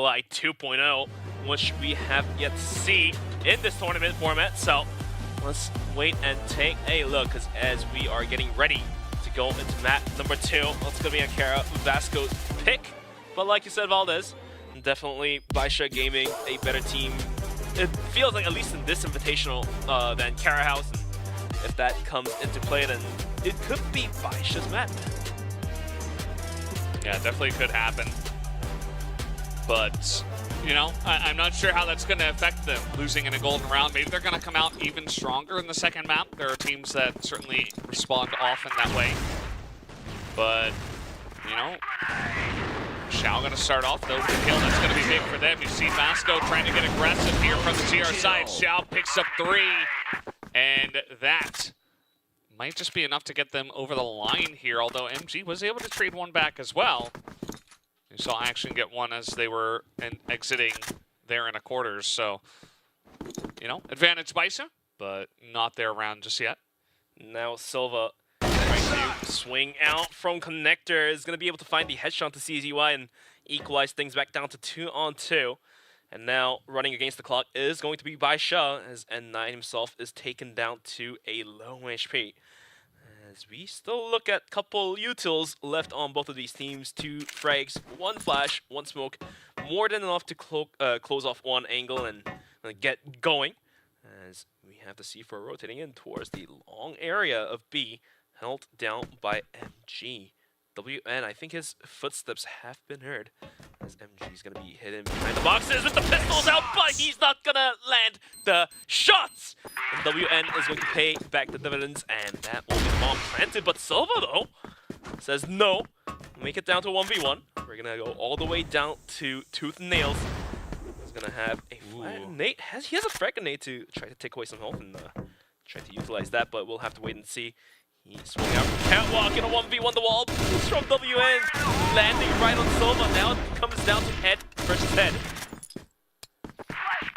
like 2.0, which we have yet to see in this tournament format. So let's wait and take a look, because as we are getting ready to go into map number 2, it's going to be Ankara, Vasco's pick. But like you said, Valdez, definitely BaiSha Gaming, a better team. It feels like, at least in this invitational, than Kara House. And if that comes into play, then it could be BaiSha's map. Yeah, definitely could happen. But, you know, I'm not sure how that's going to affect them losing in a golden round. Maybe they're going to come out even stronger in the second map. There are teams that certainly respond often that way. But, you know, Xiao going to start off, though, with a kill. That's going to be big for them. You see Vasco trying to get aggressive here from the TR side. Xiao picks up 3, and that might just be enough to get them over the line here, although MG was able to trade one back as well. You saw Action get one as they were exiting there in a quarters, so, you know, advantage BaiSha, but not their round just yet. Now Silva trying to swing out from connector, is going to be able to find the headshot to CZY and equalize things back down to 2-on-2. And now running against the clock is going to be BaiSha, as N9 himself is taken down to a low HP. As we still look at a couple utils left on both of these teams, 2 frags, 1 flash, 1 smoke, more than enough to close off one angle and get going. As we have the C4 rotating in towards the long area of B, held down by MG. WN, I think his footsteps have been heard, as MG is going to be hidden behind the boxes with the pistols out, but he's not going to land the shots. And WN is going to pay back the dividends, and that will be the bomb planted. But Silva, though, says no. Make it down to 1v1. We're going to go all the way down to Tooth and Nails. He's going to have a flat nade. He has a frag grenade to try to take away some health and try to utilize that, but we'll have to wait and see. He swung out from catwalk in a 1v1 the wall. Boost from WN, landing right on Silva. Now it comes down to head versus head.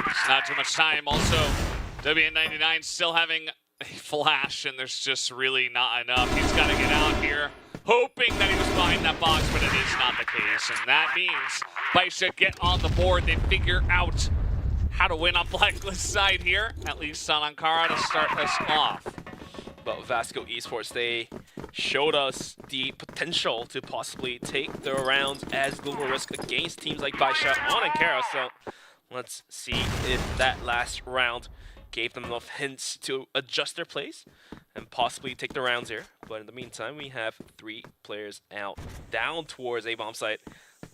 It's not too much time. Also, WN99 still having a flash, and there's just really not enough. He's got to get out here, hoping that he was behind that box, but it is not the case. And that means BaiSha get on the board. They figure out how to win on Blacklist side here, at least on Ankara, to start us off. But Vasco Esports, they showed us the potential to possibly take the rounds as global risk against teams like BaiSha on Ankara. So let's see if that last round gave them enough hints to adjust their plays and possibly take the rounds here. But in the meantime, we have 3 players out, down towards A bomb site.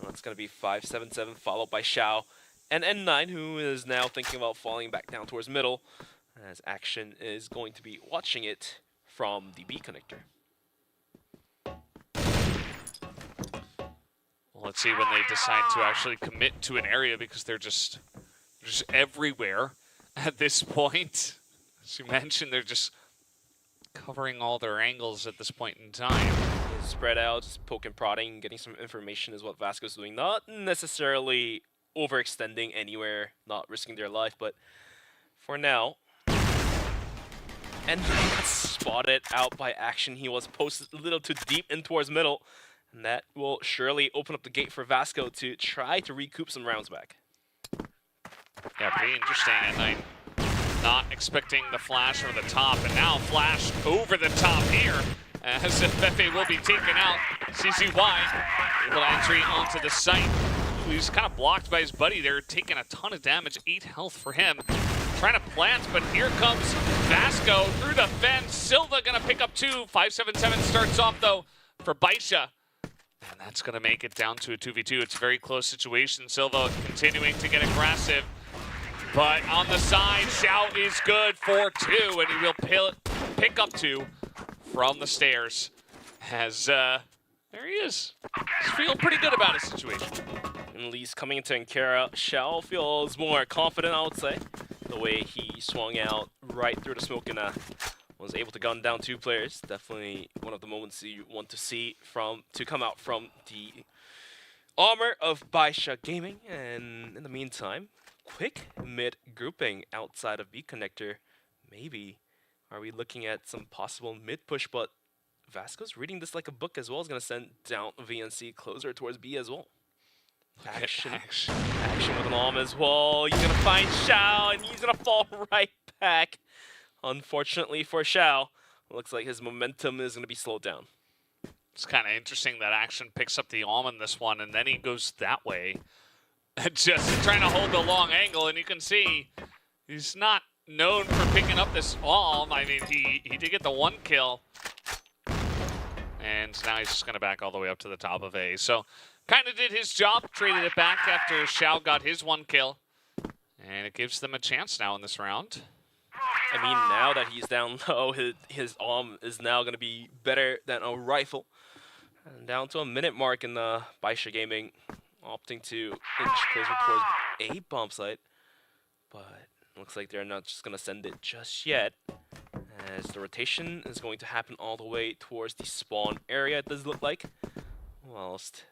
That's going to be 577, followed by Xiao and N9, who is now thinking about falling back down towards middle, as Action is going to be watching it from the B connector. Well, let's see when they decide to actually commit to an area, because they're just everywhere at this point. As you mentioned, they're just covering all their angles at this point in time. Spread out, just poking, prodding, getting some information is what Vasco's doing. Not necessarily overextending anywhere, not risking their life, but for now. And that's spotted out by Action. He was posted a little too deep in towards middle, and that will surely open up the gate for Vasco to try to recoup some rounds back. Yeah, pretty interesting. And not expecting the flash over the top, and now flash over the top here, as Fefe will be taken out. CCY able to entry onto the site. He's kind of blocked by his buddy there, taking a ton of damage, 8 health for him. Trying to plant, but here comes Vasco through the fence. Silva gonna pick up 2. 577 starts off though for BaiSha. And that's gonna make it down to a 2v2. It's a very close situation. Silva continuing to get aggressive. But on the side, Xiao is good for 2, and he will pick up 2 from the stairs. As there he is. He's feeling pretty good about his situation. At least coming into Ankara, Xiao feels more confident, I would say. The way he swung out right through the smoke and was able to gun down 2 players. Definitely one of the moments you want to see to come out from the armor of BaiSha Gaming. And in the meantime, quick mid grouping outside of B connector. Maybe are we looking at some possible mid push, but Vasco's reading this like a book as well. Is going to send down VNC closer towards B as well. Action with an arm as well. He's gonna find Xiao, and he's gonna fall right back. Unfortunately for Xiao, looks like his momentum is gonna be slowed down. It's kind of interesting that Action picks up the arm in this one, and then he goes that way. Just trying to hold the long angle, and you can see he's not known for picking up this arm. I mean, he did get the 1 kill. And now he's just going to back all the way up to the top of A. So kind of did his job, traded it back after Xiao got his 1 kill. And it gives them a chance now in this round. I mean, now that he's down low, his arm is now going to be better than a rifle. And down to a minute mark in the BaiSha Gaming, opting to inch closer towards a bomb site. But looks like they're not just going to send it just yet, as the rotation is going to happen all the way towards the spawn area, it does look like, whilst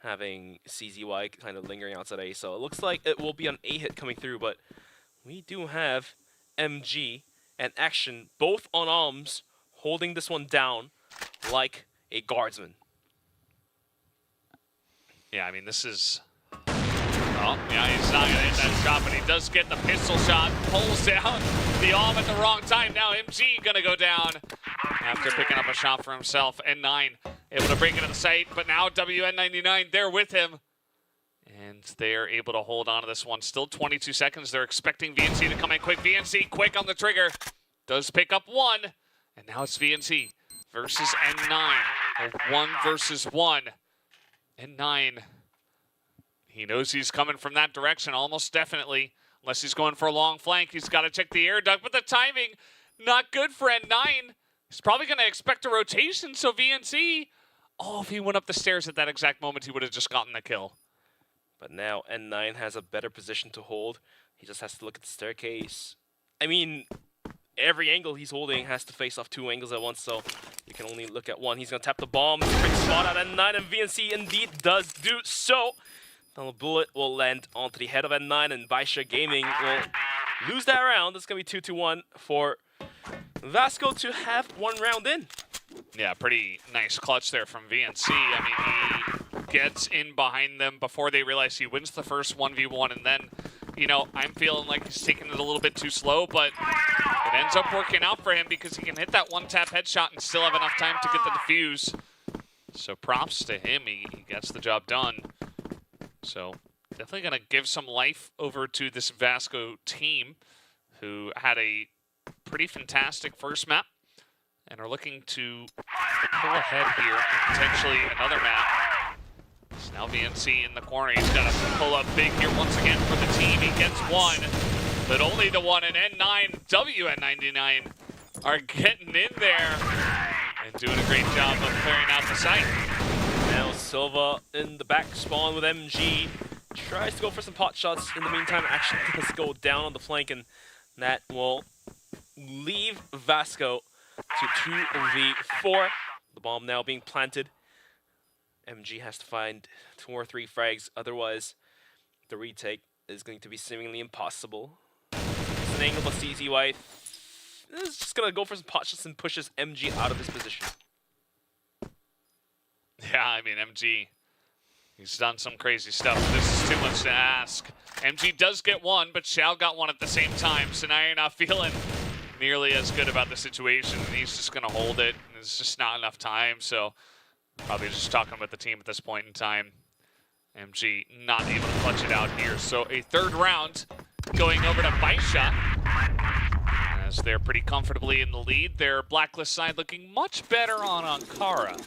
having CZY kind of lingering outside A. So it looks like it will be an A hit coming through, but we do have MG and Action both on arms, holding this one down like a guardsman. Yeah, I mean, this is... Oh, yeah, he's not going to hit that shot, but he does get the pistol shot, pulls down the arm at the wrong time. Now MG going to go down after picking up a shot for himself. N9 able to break into the site, but now WN99 there with him. And they're able to hold on to this one. Still 22 seconds. They're expecting VNC to come in quick. VNC quick on the trigger. Does pick up 1. And now it's VNC versus N9. A 1 versus 1. N9. He knows he's coming from that direction, almost definitely. Unless he's going for a long flank, he's got to check the air duct. But the timing, not good for N9. He's probably going to expect a rotation, so VNC... Oh, if he went up the stairs at that exact moment, he would have just gotten the kill. But now N9 has a better position to hold. He just has to look at the staircase. I mean, every angle he's holding has to face off 2 angles at once, so you can only look at one. He's going to tap the bomb, quick spot out N9, and VNC indeed does do so. The bullet will land onto the head of N9, and BaiSha Gaming will lose that round. It's going to be 2-1 for Vasco to have 1 round in. Yeah, pretty nice clutch there from VNC. I mean, he gets in behind them before they realize he wins the first 1v1, and then, you know, I'm feeling like he's taking it a little bit too slow, but it ends up working out for him because he can hit that 1-tap headshot and still have enough time to get the defuse. So props to him. He gets the job done. So definitely going to give some life over to this Vasco team, who had a pretty fantastic first map and are looking to pull ahead here in potentially another map. So now VNC in the corner. He's got to pull up big here once again for the team. He gets 1, but only the 1, and N9, WN99 are getting in there and doing a great job of clearing out the site. Now Silva in the back spawn with MG. Tries to go for some pot shots. In the meantime, Action does go down on the flank, and that will leave Vasco to 2v4. The bomb now being planted. MG has to find 2 or 3 frags, otherwise the retake is going to be seemingly impossible. It's an angle, but CZY is just going to go for some pot shots and pushes MG out of his position. Yeah, I mean, MG, he's done some crazy stuff. This is too much to ask. MG does get 1, but Xiao got 1 at the same time, so now you're not feeling nearly as good about the situation, and he's just going to hold it, and there's just not enough time, so probably just talking with the team at this point in time. MG not able to clutch it out here, so a 3rd round going over to BaiSha, as they're pretty comfortably in the lead. Their blacklist side looking much better on Ankara.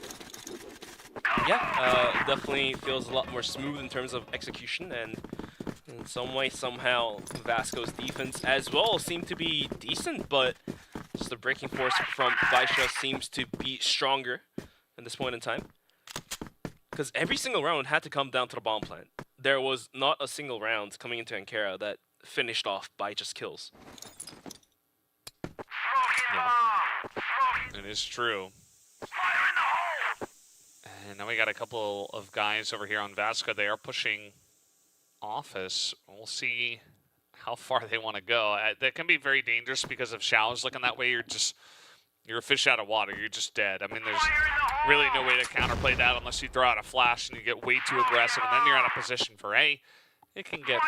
Yeah, definitely feels a lot more smooth in terms of execution, and in some way, somehow, Vasco's defense as well seemed to be decent, but just the breaking force from BaiSha seems to be stronger at this point in time. Because every single round had to come down to the bomb plant. There was not a single round coming into Ankara that finished off by just kills. Yeah. It is true. And now we got a couple of guys over here on Vasco. They are pushing Office. We'll see how far they want to go. That can be very dangerous because if Xiao's looking that way, you're just you're a fish out of water. You're just dead. I mean, there's really no way to counterplay that unless you throw out a flash and you get way too aggressive, and then you're out of position for A. It can get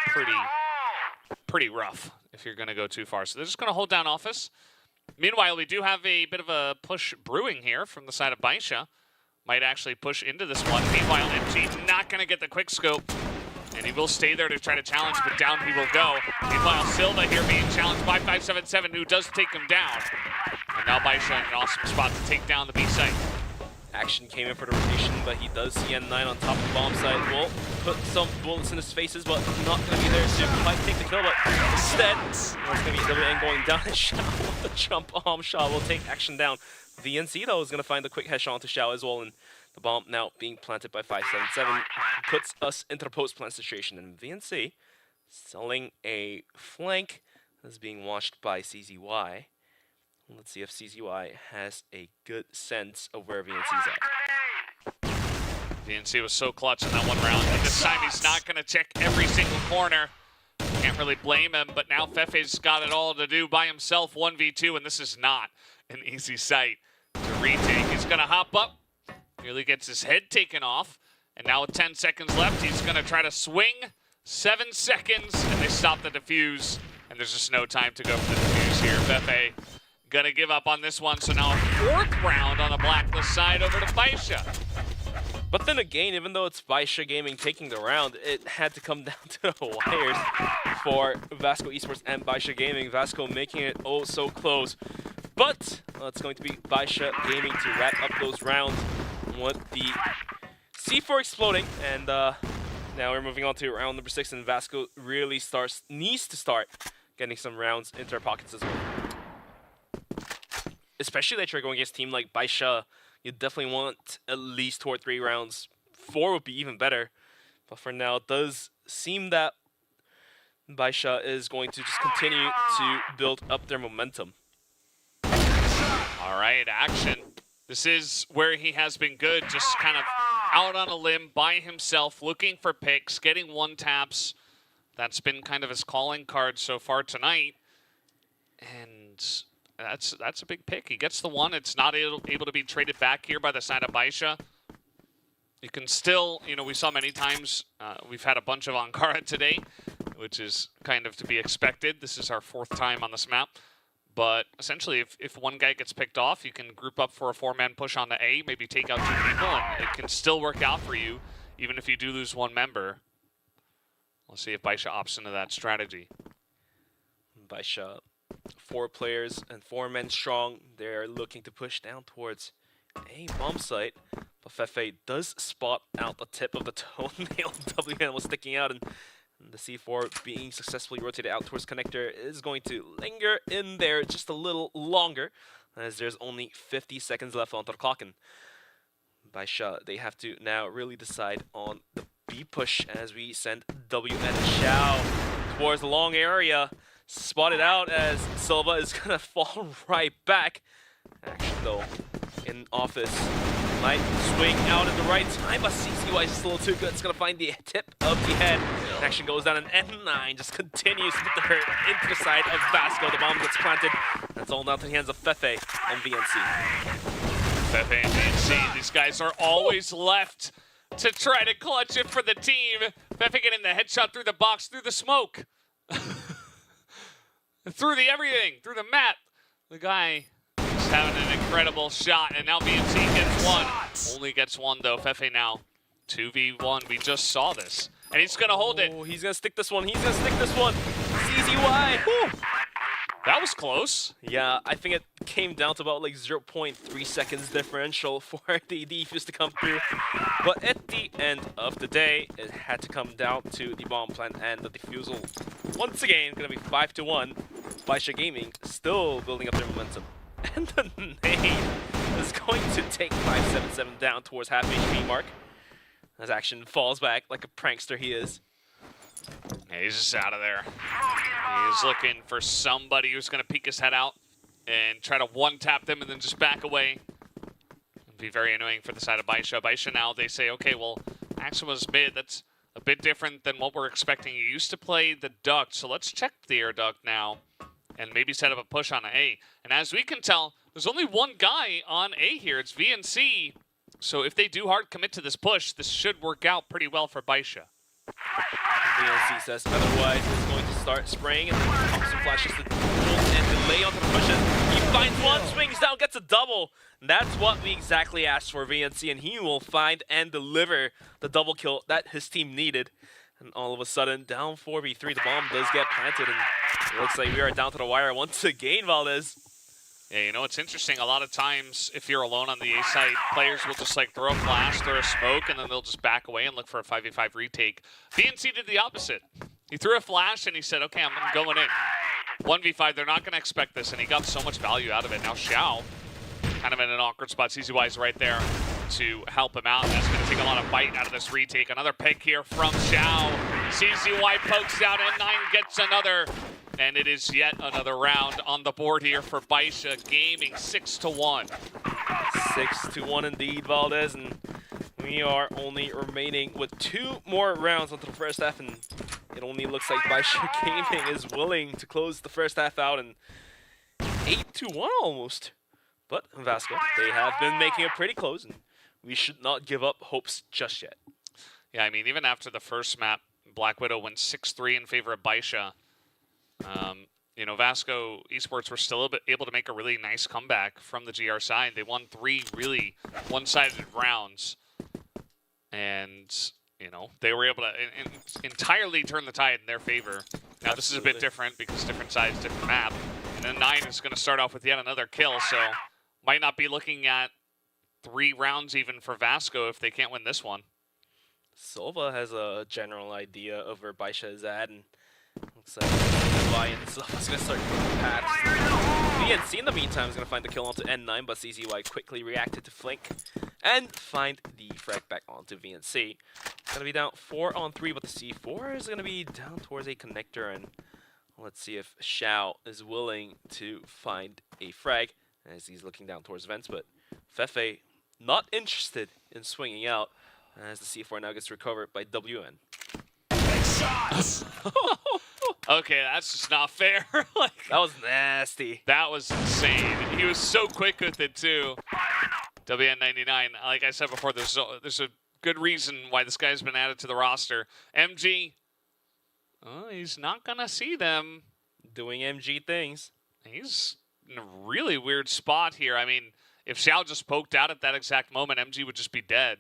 pretty rough if you're going to go too far. So they're just going to hold down office. Meanwhile, we do have a bit of a push brewing here from the side of BaiSha. Might actually push into this one. Meanwhile, MG not going to get the quick scope. And he will stay there to try to challenge, but down he will go. Meanwhile, Silva here being challenged by 577, who does take him down. And now BaiSha in an awesome spot to take down the B site. Action came in for the rotation, but he does see N9 on top of the bomb site. Will put some bullets in his faces, but not going to be there to might take the kill, but instead, it's going to be WN going down. And Xiao with the jump bomb shot will take Action down. VNC, though, is going to find the quick headshot onto Xiao as well, and the bomb now being planted by 577 puts us into the post-plant situation. And VNC selling a flank is being watched by CZY. Let's see if CZY has a good sense of where VNC's at. VNC was so clutch in that one round, and this time he's not going to check every single corner. Can't really blame him, but now Fefe's got it all to do by himself, 1v2, and this is not an easy sight to retake. He's going to hop up, nearly gets his head taken off, and now with 10 seconds left, he's going to try to swing. 7 seconds, and they stop the defuse, and there's just no time to go for the defuse here. Fefe gonna give up on this one, so now a 4th round on the Blacklist side over to BaiSha. But then again, even though it's BaiSha Gaming taking the round, it had to come down to the wires for Vasco Esports and BaiSha Gaming. Vasco making it oh so close. But it's going to be BaiSha Gaming to wrap up those rounds with the C4 exploding. And now we're moving on to round number 6, and Vasco really needs to start getting some rounds into their pockets as well. Especially that you're going against a team like BaiSha, you definitely want at least 2 or 3 rounds. 4 would be even better. But for now, it does seem that BaiSha is going to just continue to build up their momentum. All right, Action. This is where he has been good, just kind of out on a limb by himself, looking for picks, getting 1-taps. That's been kind of his calling card so far tonight. And that's a big pick. He gets the one. It's not able to be traded back here by the side of BaiSha. You can still, we saw many times, we've had a bunch of Ankara today, which is kind of to be expected. This is our 4th time on this map. But essentially, if one guy gets picked off, you can group up for a 4-man push on the A, maybe take out 2 people, and it can still work out for you, even if you do lose 1 member. We'll see if BaiSha opts into that strategy. BaiSha, 4 players and 4 men strong. They're looking to push down towards a bomb site. But Fefe does spot out the tip of the toenail. WN was sticking out, and the C4 being successfully rotated out towards connector is going to linger in there just a little longer, as there's only 50 seconds left onto the clock. And BaiSha, they have to now really decide on the B push as we send WN Xiao towards the long area. Spotted out as Silva is going to fall right back. Action, though, in office. Might swing out at the right time, but CCY is still too good. It's going to find the tip of the head. Action goes down, and N9 just continues to put the hurt into the side of Vasco. The bomb gets planted. That's all down to the hands of Fefe and VNC. Fefe and VNC, these guys are always left to try to clutch it for the team. Fefe getting the headshot through the box, through the smoke. Through the everything, through the mat. The guy is having an incredible shot, and now VNC gets 1. Only gets 1, though. Fefe now 2v1. We just saw this. And he's going to hold it. Oh, he's going to stick this one. He's going to stick this one. CZY. Whew. That was close. Yeah, I think it came down to about like 0.3 seconds differential for the defuse to come through. But at the end of the day, it had to come down to the bomb plant and the defusal. Once again, going to be 5-1. BaiSha Gaming still building up their momentum. And the nade is going to take 577 down towards half HP mark. As Action falls back like a prankster he is. Yeah, he's just out of there. He's looking for somebody who's going to peek his head out and try to 1-tap them and then just back away. It'd be very annoying for the side of BaiSha. BaiSha now, they say, okay, well, Action was mid. That's a bit different than what we're expecting. He used to play the duct, so let's check the air duct now and maybe set up a push on an A. And as we can tell, There's only one guy on A here. It's VNC. So if they do hard commit to this push, this should work out pretty well for BaiSha. VNC says otherwise is going to start spraying and then Thompson flashes the duel and delay onto the pushes. He finds one, swings down, gets a double. And that's what we exactly asked for VNC, and he will find and deliver the double kill that his team needed. And all of a sudden, down 4v3, the bomb does get planted, and it looks like we are down to the wire once again, Valdez. Yeah, you know, it's interesting. A lot of times, if you're alone on the A site, players will just like throw a flash, throw a smoke, and then they'll just back away and look for a 5v5 retake. VNC did the opposite. He threw a flash and he said, okay, I'm going in. 1v5, they're not going to expect this, and he got so much value out of it. Now Xiao, kind of in an awkward spot. CZY is right there to help him out. And that's going to take a lot of bite out of this retake. Another pick here from Xiao. CZY pokes out, and 9 gets another. And it is yet another round on the board here for BaiSha Gaming, 6-1. 6-1 indeed, Valdez, and we are only remaining with 2 more rounds until the first half, and it only looks like BaiSha Gaming is willing to close the first half out, and 8-1 almost. But Vasco, they have been making it pretty close, and we should not give up hopes just yet. Yeah, I mean, even after the first map, Black Widow went 6-3 in favor of BaiSha. You know, Vasco Esports were still able to make a really nice comeback from the GR side. They won 3 really one-sided rounds. And, you know, they were able to entirely turn the tide in their favor. Now, This is a bit different because different sides, different map. And then 9 is going to start off with yet another kill, so might not be looking at 3 rounds even for Vasco if they can't win this one. Silva has a general idea of where BaiSha is at, and looks like Lion Silva's going to start going past. VNC in the meantime is going to find the kill onto N9, but CZY quickly reacted to flank and find the frag back onto VNC. It's going to be down 4-on-3, but the C4 is going to be down towards a connector, and let's see if Xiao is willing to find a frag as he's looking down towards vents, but Fefe not interested in swinging out as the C4 now gets recovered by WN. Okay, that's just not fair. Like, that was nasty. That was insane. He was so quick with it too. WN99, like I said before, there's a good reason why this guy's been added to the roster. MG, oh, he's not gonna see them doing MG things. He's in a really weird spot here. I mean, if Xiao just poked out at that exact moment, MG would just be dead.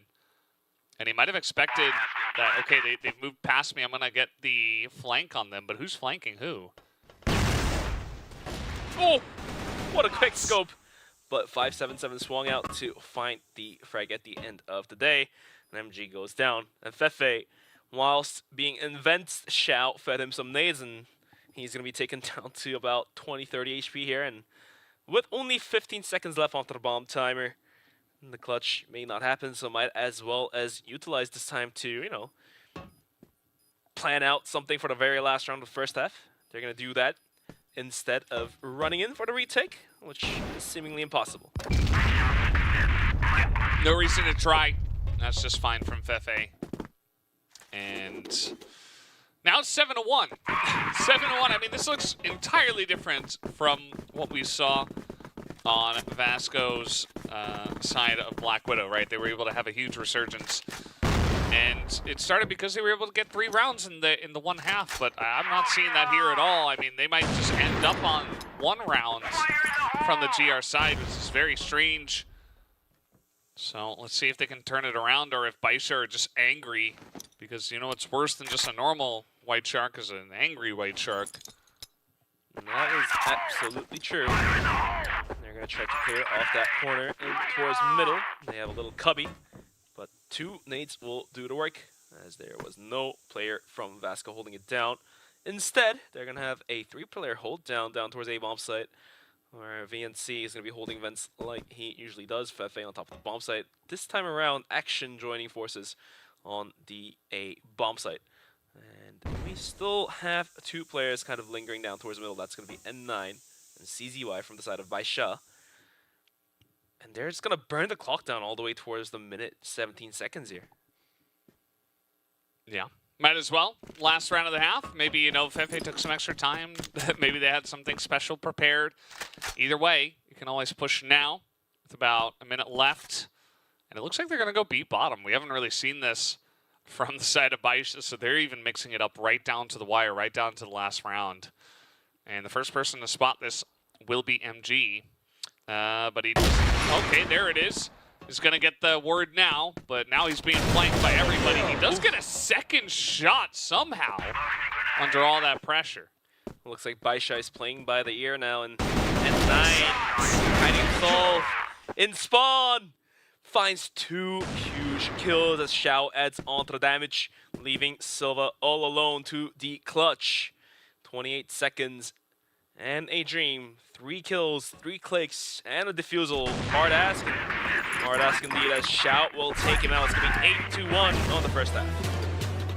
And he might have expected that, okay, they've moved past me, I'm going to get the flank on them. But who's flanking who? Oh, what a quick scope. But 577 swung out to find the frag at the end of the day. And MG goes down. And Fefe, whilst being in vents, Xiao fed him some nades, and he's going to be taken down to about 20-30 HP here. And with only 15 seconds left onto the bomb timer, the clutch may not happen, so might as well as utilize this time to, you know, plan out something for the very last round of the first half. They're going to do that instead of running in for the retake, which is seemingly impossible. No reason to try. That's just fine from Fefe. And now it's 7-1. 7-1. I mean, this looks entirely different from what we saw on Vasco's side of Black Widow, right? They were able to have a huge resurgence, and it started because they were able to get 3 rounds in the one half. But I'm not seeing that here at all. I mean, they might just end up on 1 round from the GR side, which is very strange. So let's see if they can turn it around, or if BaiSha are just angry, because you know it's worse than just a normal white shark is an angry white shark. And that is absolutely true. They're going to try to clear off that corner in towards middle. They have a little cubby, but 2 nades will do the work, as there was no player from Vasco holding it down. Instead, they're going to have a 3-player hold down towards A bomb site, where VNC is going to be holding vents like he usually does. Fefe on top of the bomb site. This time around, Action joining forces on the A bomb site. And we still have 2 players kind of lingering down towards the middle. That's going to be N9 and CZY from the side of BaiSha. And they're just going to burn the clock down all the way towards the minute 17 seconds here. Yeah, might as well. Last round of the half. Maybe, you know, Fefe took some extra time. Maybe they had something special prepared. Either way, can always push now with about a minute left. And it looks like they're going to go B bottom. We haven't really seen this from the side of BaiSha, so they're even mixing it up right down to the wire, right down to the last round. And the first person to spot this will be MG. But he doesn't. Okay, there it is. He's going to get the word now, but now he's being flanked by everybody. He does get a second shot somehow under all that pressure. Looks like BaiSha is playing by the ear now, and N9 hiding Soul in spawn. Finds 2 huge kills as Xiao adds on to the damage, leaving Silva all alone to the clutch. 28 seconds and a dream. 3 kills, 3 clicks, and a defusal. Hard ask indeed as Xiao will take him out. It's going to be 8-1 on the first half.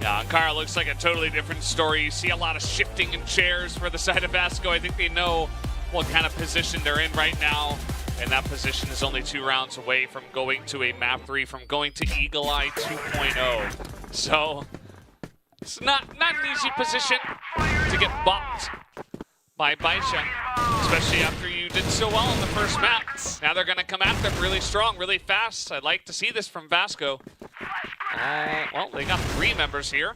Yeah, Ankara looks like a totally different story. You see a lot of shifting in chairs for the side of Vasco. I think they know what kind of position they're in right now. And that position is only 2 rounds away from going to a map 3, from going to Eagle Eye 2.0. So it's not an easy position to get bopped by BaiSha, especially after you did so well in the first map. Now they're going to come at them really strong, really fast. I'd like to see this from Vasco. Well, they got 3 members here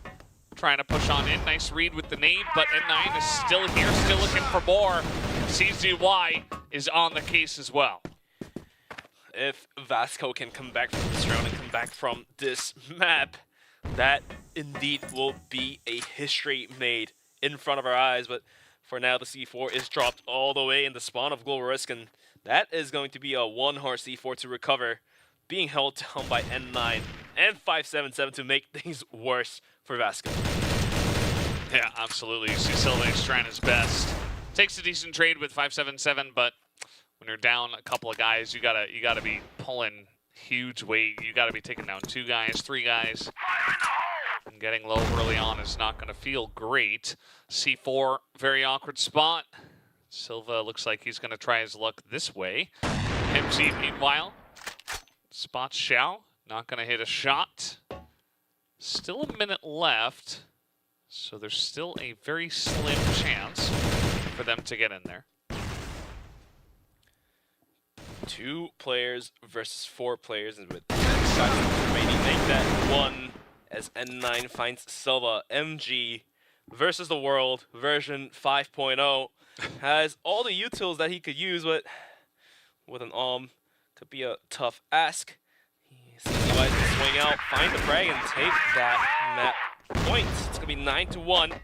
trying to push on in. Nice read with the nade, but N9 is still here, still looking for more. CZY is on the case as well. If Vasco can come back from this round and come back from this map, that indeed will be a history made in front of our eyes. But for now, the C4 is dropped all the way in the spawn of Global Risk, and that is going to be a 1-hard C4 to recover, being held down by N9 and 577 to make things worse for Vasco. Yeah, absolutely. You see Silva's trying his best. Takes a decent trade with 577, but when you're down a couple of guys, you gotta be pulling huge weight. You gotta be taking down 2 guys, 3 guys. And getting low early on is not gonna feel great. C4, very awkward spot. Silva looks like he's gonna try his luck this way. MG, meanwhile, spots Xiao, not gonna hit a shot. Still a minute left, so there's still a very slim chance for them to get in there. 2 players versus 4 players, and with 10 seconds remaining, make that 1 as N9 finds Silva. MG versus the world version 5.0 has all the utils that he could use, but with an could be a tough ask. CZY to swing out, find the frag, and take that map point. It's gonna be 9-1,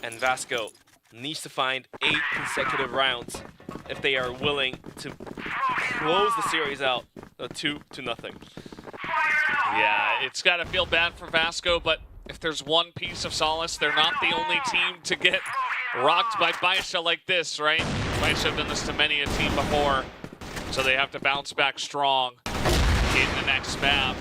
and Vasco needs to find 8 consecutive rounds if they are willing to close the series out 2-0. Yeah, it's got to feel bad for Vasco, but if there's one piece of solace, they're not the only team to get rocked by BaiSha like this, right? BaiSha have done this to many a team before, so they have to bounce back strong in the next map.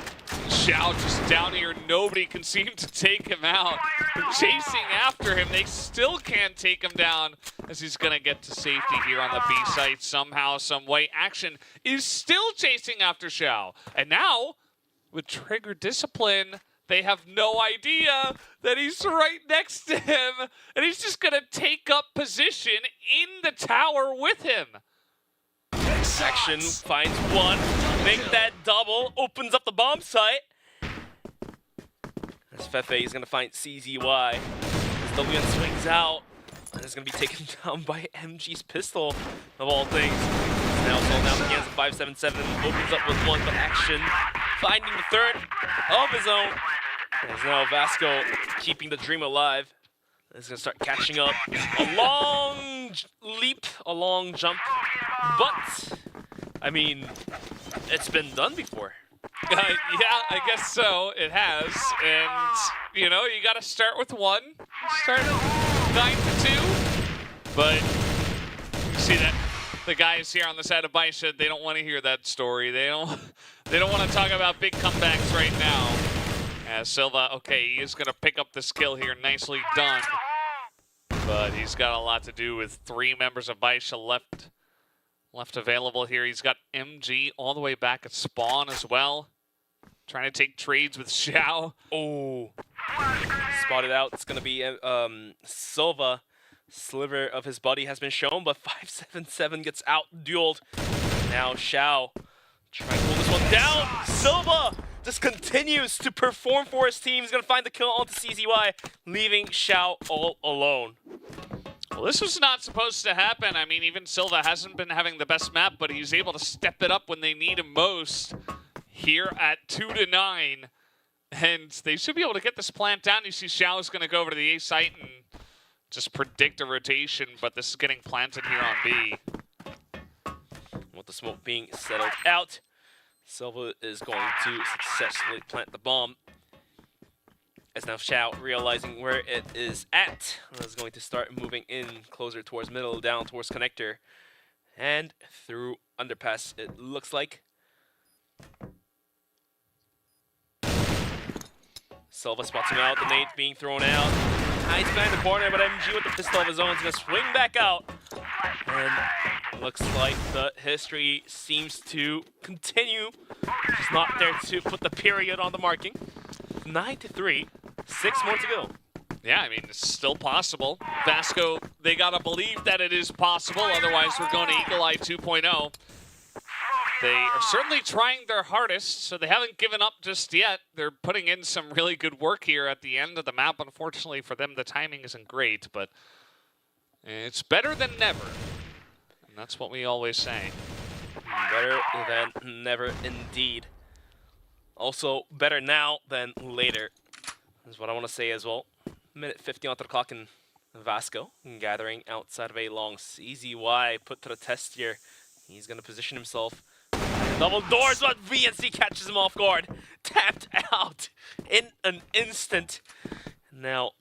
Xiao just down here, nobody can seem to take him out. They're chasing after him, they still can't take him down as he's gonna get to safety here on the B site somehow, some way. Action is still chasing after Xiao. And now, with Trigger Discipline, they have no idea that he's right next to him, and he's just gonna take up position in the tower with him. Action finds 1, make that double, opens up the bomb site. As Fefe is gonna find CZY. As WN swings out, and is gonna be taken down by MG's pistol, of all things. Now it's all down to the hands of 577, opens up with 1, but Action finding the 3rd of his own. As now Vasco keeping the dream alive. He's gonna start catching up. A long leap, a long jump, but I mean, it's been done before. Yeah, I guess so. It has, and you know, you got to start with 1, start 9-2. But you see that the guys here on the side of BaiSha, they don't want to hear that story. They don't want to talk about big comebacks right now. As Silva, okay, he is going to pick up the skill here. Nicely done. But he's got a lot to do with 3 members of BaiSha left available here. He's got MG all the way back at spawn as well. Trying to take trades with Xiao. Oh, spotted out. It's going to be Silva sliver of his body has been shown, but 577 gets out-dueled. Now Xiao trying to pull this one down. Silva just continues to perform for his team. He's going to find the kill onto CZY, leaving Xiao all alone. Well, this was not supposed to happen. I mean, even Silva hasn't been having the best map, but he's able to step it up when they need him most here at 2-9. And they should be able to get this plant down. You see Xiao is going to go over to the A site and just predict a rotation, but this is getting planted here on B. With the smoke being settled out, Silva is going to successfully plant the bomb. As now Xiao, realizing where it is at, is going to start moving in closer towards middle, down towards connector, and through underpass, it looks like. Silva spots him out, the nade being thrown out. Hides behind the corner, but MG with the pistol of his own is going to swing back out. And looks like the history seems to continue. Just not there to put the period on the marking. 9-3, 6 more to go. Yeah, I mean, it's still possible. Vasco, they got to believe that it is possible. Otherwise, we're going to Eagle Eye 2.0. They are certainly trying their hardest, so they haven't given up just yet. They're putting in some really good work here at the end of the map. Unfortunately for them, the timing isn't great, but it's better than never. And that's what we always say. Better than never indeed. Also, better now than later is what I want to say as well. Minute 50 onto the clock, and Vasco gathering outside of a long. CZY put to the test here. He's going to position himself. Double doors, but VNC catches him off guard. Tapped out in an instant. Now,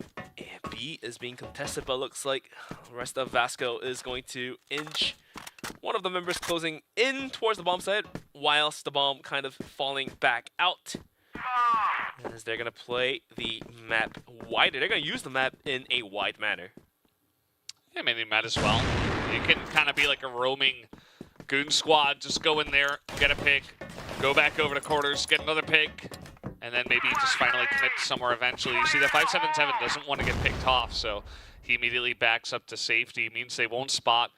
B is being contested, but looks like the rest of Vasco is going to inch one of the members closing in towards the bomb site, whilst the bomb kind of falling back out. As they're going to play the map wider. They're going to use the map in a wide manner. Yeah, maybe might as well. You can kind of be like a roaming goon squad, just go in there, get a pick, go back over to quarters, get another pick, and then maybe just finally commit somewhere eventually. You see that 577 doesn't want to get picked off, so he immediately backs up to safety. It means they won't spot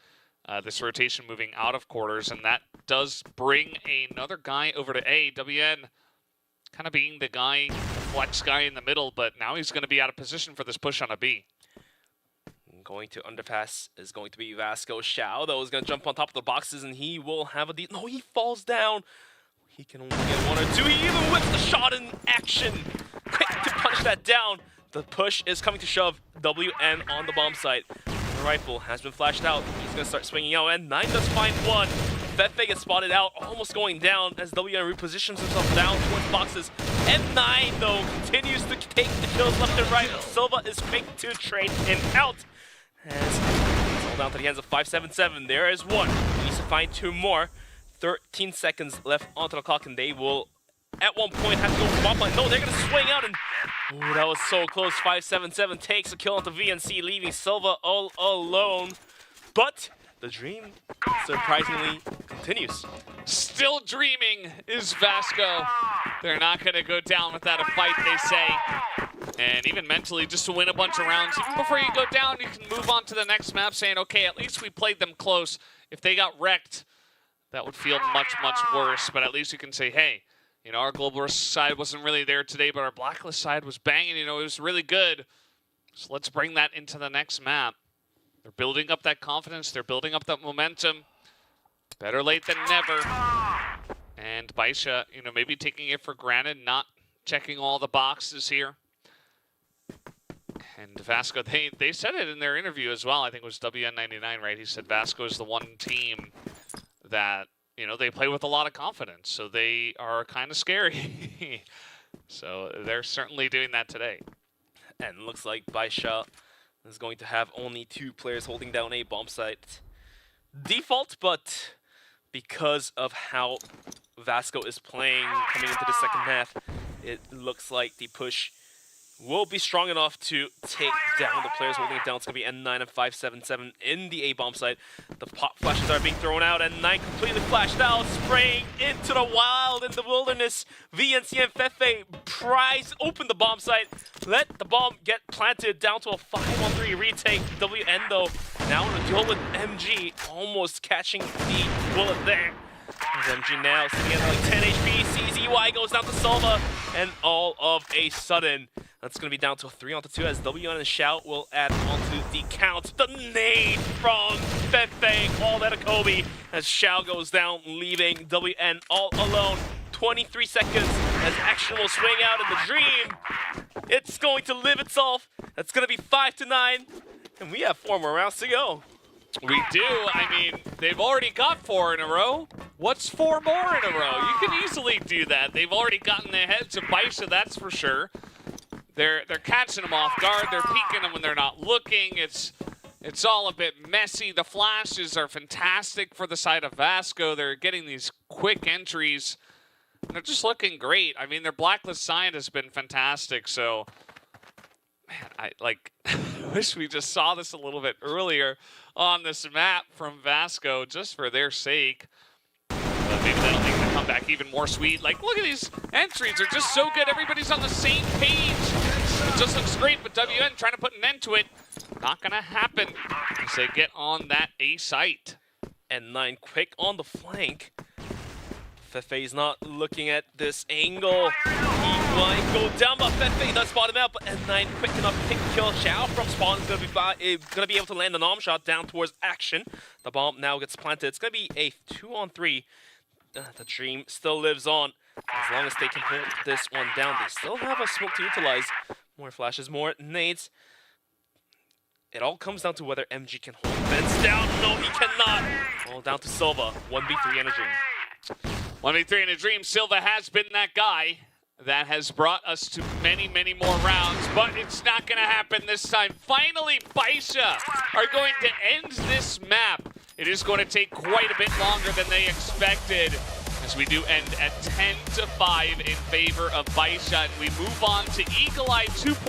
this rotation moving out of quarters, and that does bring another guy over to A. WN kind of being the guy, the flex guy in the middle, but now he's going to be out of position for this push on a B. Going to underpass is going to be Vasco. Xiao, though, is going to jump on top of the boxes, and he will have a no, he falls down. He can only get one or two. He even whips the shot in action. Quick to punch that down. The push is coming to shove WN on the bomb site. The rifle has been flashed out. He's going to start swinging out, and 9 does find one. Fefe gets spotted out, almost going down as WN repositions himself down towards boxes. M9, though, continues to take the kills left and right. Silva is quick to trade him out. As it's all down to the hands of 577. There is one. He needs to find two more. 13 seconds left onto the clock, and they will, at one point, have to go for bomb line. No, they're going to swing out, and ooh, that was so close. 577 takes a kill onto VNC, leaving Silva all alone. But the dream, surprisingly, continues. Still dreaming is Vasco. They're not going to go down without a fight, they say. And even mentally, just to win a bunch of rounds, even before you go down, you can move on to the next map saying, okay, at least we played them close. If they got wrecked, that would feel much, much worse. But at least you can say, hey, you know, our global side wasn't really there today, but our blacklist side was banging. You know, it was really good. So let's bring that into the next map. They're building up that confidence. They're building up that momentum. Better late than never. And BaiSha, you know, maybe taking it for granted, not checking all the boxes here. And Vasco, they said it in their interview as well. I think it was WN99, right? He said Vasco is the one team that, you know, they play with a lot of confidence. So they are kind of scary. So they're certainly doing that today. And looks like BaiSha is going to have only 2 players holding down a bomb site. Default, but because of how Vasco is playing coming into the second half, it looks like the push will be strong enough to take down the players holding it down. It's going to be N9 and 577 in the A-bomb site. The pop flashes are being thrown out, and N9 completely flashed out, spraying into the wild in the wilderness. VNC and Fefe prise open the bomb site, let the bomb get planted down to a 5-on-3 retake. WN though, now in a duel with MG, almost catching the bullet there. As MG now sitting at like 10 HP, CZY goes down to Sova, and all of a sudden, that's going to be down to a 3-on-2 as WN and Shout will add onto the count. The nade from Fefe, all that a Kobe, as Shout goes down, leaving WN all alone. 23 seconds as action will swing out in the dream. It's going to live itself. That's going to be 5-9, and we have 4 more rounds to go. We do. I mean, they've already got 4 in a row. What's 4 more in a row? You can easily do that. They've already gotten the heads of BaiSha, that's for sure. They're catching them off guard. They're peeking them when they're not looking. It's all a bit messy. The flashes are fantastic for the side of Vasco. They're getting these quick entries. They're just looking great. I mean, their blacklist sign has been fantastic. So, man, I wish we just saw this a little bit earlier on this map from Vasco, just for their sake. But maybe that'll make the comeback even more sweet. Like, look at these entries. They're just so good. Everybody's on the same page. It just looks great, but WN trying to put an end to it. Not going to happen as they get on that A site. And N9 quick on the flank. Fefe's not looking at this angle. He might go down, but Fefe does spot him out. But N9 quick enough to pick kill. Xiao from spawn is gonna be able to land the nom shot down towards action. The bomb now gets planted. It's gonna be a 2-on-3. The dream still lives on. As long as they can hold this one down, they still have a smoke to utilize. More flashes, more nades. It all comes down to whether MG can hold Vince down. No, he cannot. All down to Silva. 1v3 in a dream. 1v3 in a dream. Silva has been that guy that has brought us to many, many more rounds, but it's not going to happen this time. Finally, BaiSha are going to end this map. It is going to take quite a bit longer than they expected, as we do end at 10-5 in favor of BaiSha, and we move on to Eagle Eye 2.